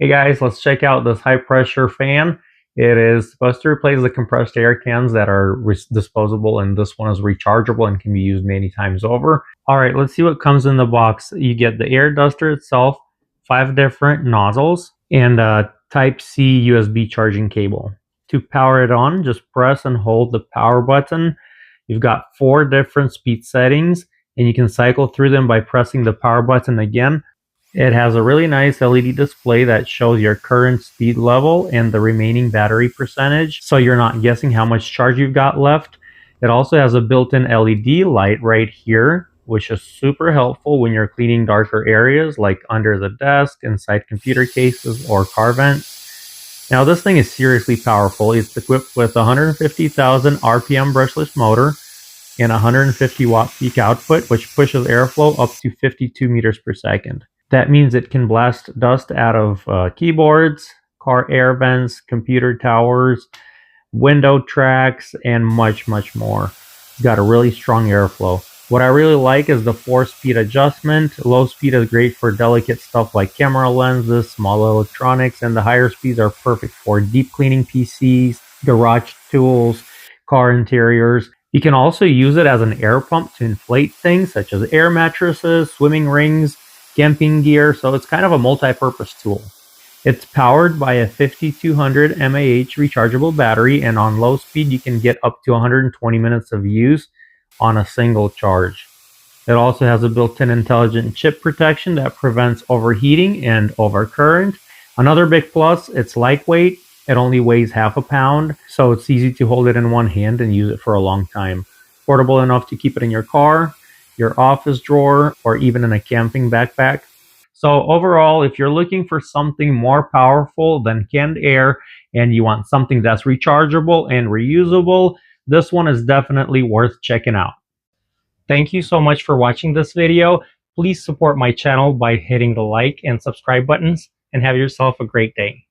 Hey guys, let's check out this high pressure fan. It is supposed to replace the compressed air cans that are disposable, and this one is rechargeable and can be used many times over. All right, let's see what comes in the box. You get the air duster itself, 5 different nozzles, and a Type-C USB charging cable. To power it on, just press and hold the power button. You've got 4 different speed settings, and you can cycle through them by pressing the power button again. It has a really nice LED display that shows your current speed level and the remaining battery percentage, so you're not guessing how much charge you've got left. It also has a built-in LED light right here, which is super helpful when you're cleaning darker areas like under the desk, inside computer cases, or car vents. Now this thing is seriously powerful. It's equipped with a 150,000 RPM brushless motor and 150 watt peak output, which pushes airflow up to 52 meters per second. That means it can blast dust out of keyboards, car air vents, computer towers, window tracks, and much more. It's got a really strong airflow. What I really like is the 4-speed adjustment. Low speed is great for delicate stuff like camera lenses, small electronics, and the higher speeds are perfect for deep cleaning PCs, garage tools, car interiors. You can also use it as an air pump to inflate things such as air mattresses, swimming rings, camping gear, so it's kind of a multi-purpose tool. It's powered by a 5200 mAh rechargeable battery, and on low speed you can get up to 120 minutes of use on a single charge. It also has a built-in intelligent chip protection that prevents overheating and overcurrent. Another big plus, it's lightweight. It only weighs half a pound, so it's easy to hold it in one hand and use it for a long time. Portable enough to keep it in your car, your office drawer, or even in a camping backpack. So overall, if you're looking for something more powerful than canned air and you want something that's rechargeable and reusable, this one is definitely worth checking out. Thank you so much for watching this video. Please support my channel by hitting the like and subscribe buttons, and have yourself a great day.